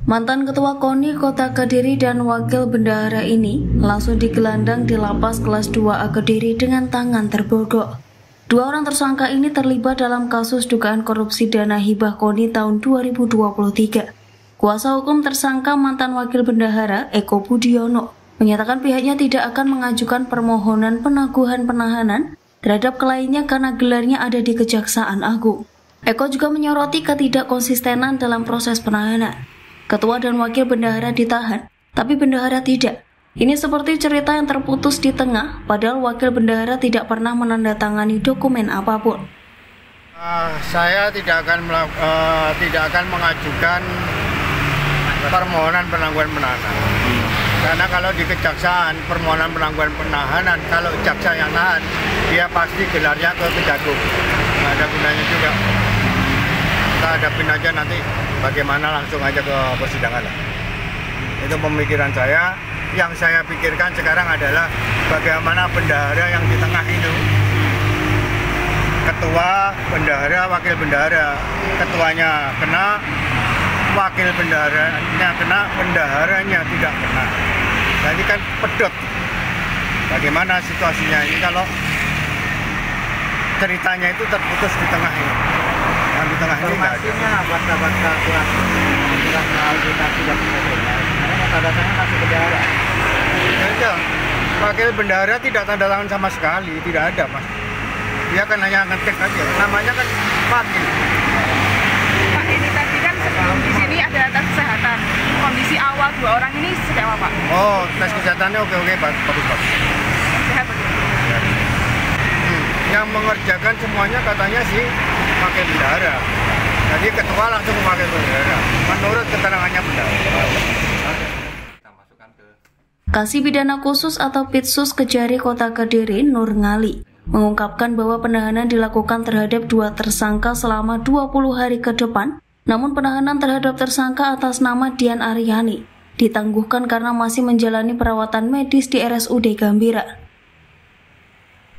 Mantan Ketua KONI Kota Kediri dan Wakil Bendahara ini langsung digelandang di Lapas Kelas 2A Kediri dengan tangan terborgol. Dua orang tersangka ini terlibat dalam kasus dugaan korupsi dana hibah KONI tahun 2023. Kuasa hukum tersangka mantan Wakil Bendahara, Eko Budiono, menyatakan pihaknya tidak akan mengajukan permohonan penaguhan penahanan terhadap kliennya karena gelarnya ada di Kejaksaan Agung. Eko juga menyoroti ketidakkonsistenan dalam proses penahanan. Ketua dan wakil bendahara ditahan, tapi bendahara tidak. Ini seperti cerita yang terputus di tengah, padahal wakil bendahara tidak pernah menandatangani dokumen apapun. Saya tidak akan mengajukan permohonan penangguhan penahanan. Karena kalau di kejaksaan permohonan penangguhan penahanan, kalau jaksa yang nahan, dia pasti gelarnya ke Kejagung. Nggak ada gunanya juga. Kita hadapin aja nanti bagaimana, langsung aja ke persidangan. Itu pemikiran saya. Yang saya pikirkan sekarang adalah bagaimana bendahara yang di tengah itu, ketua, bendahara, wakil bendahara, ketuanya kena, wakil bendaharanya kena, bendaharanya tidak kena. Jadi kan pedot. Bagaimana situasinya ini kalau ceritanya itu terputus di tengah ini? Yang di tengah ini nggak ada. Bata-bata kurang auditasi dan sebagainya. Sebenarnya tanda tangan masih bendahara. Ya, wakil bendahara tidak tanda tangan sama sekali, tidak ada, Mas. Dia kan hanya ngetik aja. Namanya kan wakil. Pak, ini tadi kan sebelum di sini ada tes kesehatan. Kondisi awal dua orang ini seperti apa, Pak? Oh, tes kesehatannya oke, bagus. Sehat betul. Yang mengerjakan semuanya katanya sih wakil bendahara. Jadi ketua langsung ke wakil bendahara. Menurut keterangannya bendahara. Kasih Pidana Khusus atau Pitsus Kejari Kota Kediri, Nur Ngali, mengungkapkan bahwa penahanan dilakukan terhadap dua tersangka selama 20 hari ke depan, namun penahanan terhadap tersangka atas nama Dian Aryani ditangguhkan karena masih menjalani perawatan medis di RSUD Gambira.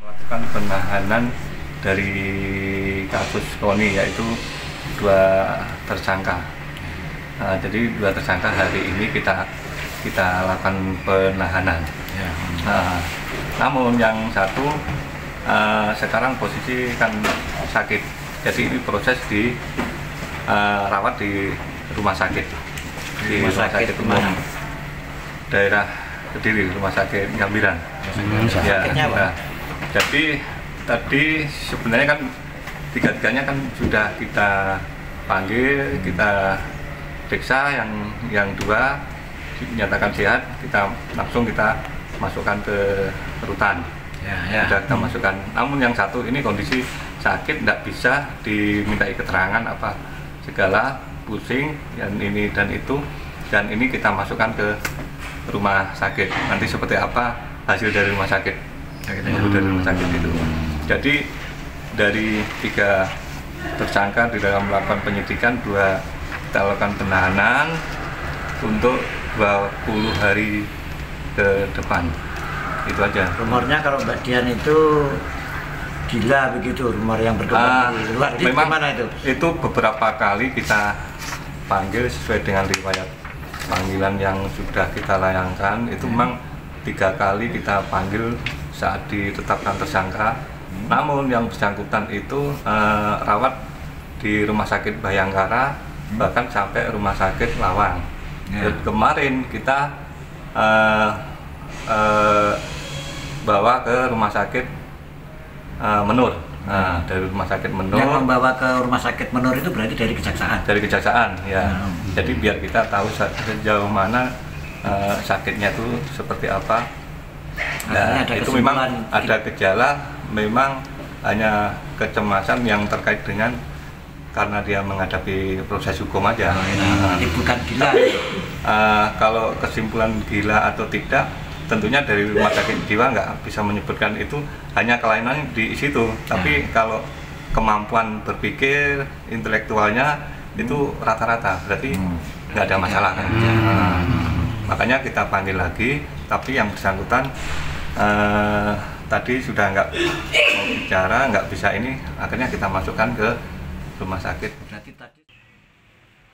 Melakukan penahanan dari kasus KONI, yaitu dua tersangka. Jadi dua tersangka hari ini kita lakukan penahanan. Namun yang satu sekarang posisi kan sakit, jadi ini proses di rawat di rumah sakit, di rumah sakit umum daerah Kediri, rumah sakit Gambiran. Jadi tadi sebenarnya kan tiga-tiganya kan sudah kita panggil, kita periksa, yang dua dinyatakan sehat, kita masukkan ke rutan. Sudah kita masukkan. Namun yang satu ini kondisi sakit, tidak bisa dimintai keterangan apa segala, pusing dan ini dan itu, dan ini kita masukkan ke rumah sakit. Nanti seperti apa hasil dari rumah sakit? Dari rumah sakit itu. Jadi dari tiga tersangka di dalam melakukan penyidikan, dua kita lakukan penahanan untuk 20 hari ke depan. Itu aja. Rumornya kalau Mbak Dian itu gila begitu, rumor yang berkembang di luar. Memang gimana itu? Itu beberapa kali kita panggil sesuai dengan riwayat panggilan yang sudah kita layangkan. Itu memang 3 kali kita panggil saat ditetapkan tersangka. Namun yang bersangkutan itu rawat di Rumah Sakit Bayangkara, bahkan sampai Rumah Sakit Lawang. Kemarin kita bawa ke Rumah Sakit Menur. Dari Rumah Sakit Menur. Yang membawa ke Rumah Sakit Menur itu berarti dari Kejaksaan? Dari Kejaksaan, ya. Jadi biar kita tahu sejauh mana sakitnya itu seperti apa. Nah, itu memang ada gejala, memang hanya kecemasan yang terkait dengan karena dia menghadapi proses hukum aja. Bukan gila. Kalau kesimpulan gila atau tidak, tentunya dari rumah sakit jiwa nggak bisa menyebutkan itu, hanya kelainan di situ. Tapi kalau kemampuan berpikir intelektualnya itu rata-rata, berarti nggak ada masalah kan. Makanya kita panggil lagi, tapi yang bersangkutan tadi sudah nggak mau bicara, nggak bisa ini, akhirnya kita masukkan ke rumah sakit.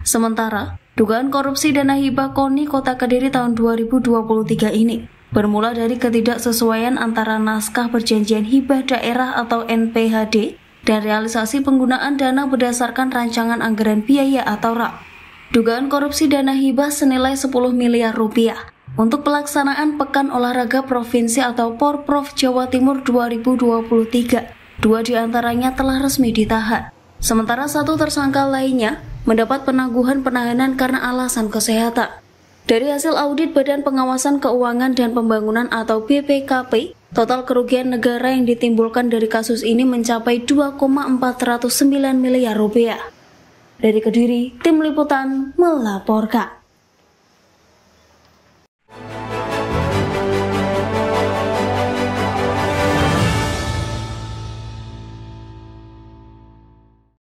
Sementara, dugaan korupsi dana hibah KONI Kota Kediri tahun 2023 ini bermula dari ketidaksesuaian antara naskah perjanjian hibah daerah atau NPHD dan realisasi penggunaan dana berdasarkan rancangan anggaran biaya atau RAB. Dugaan korupsi dana hibah senilai 10 miliar rupiah untuk pelaksanaan Pekan Olahraga Provinsi atau Porprov Jawa Timur 2023. 2 diantaranya telah resmi ditahan. Sementara 1 tersangka lainnya mendapat penangguhan penahanan karena alasan kesehatan. Dari hasil audit Badan Pengawasan Keuangan dan Pembangunan atau BPKP, total kerugian negara yang ditimbulkan dari kasus ini mencapai 2,409 miliar rupiah. Dari Kediri, Tim Liputan melaporkan.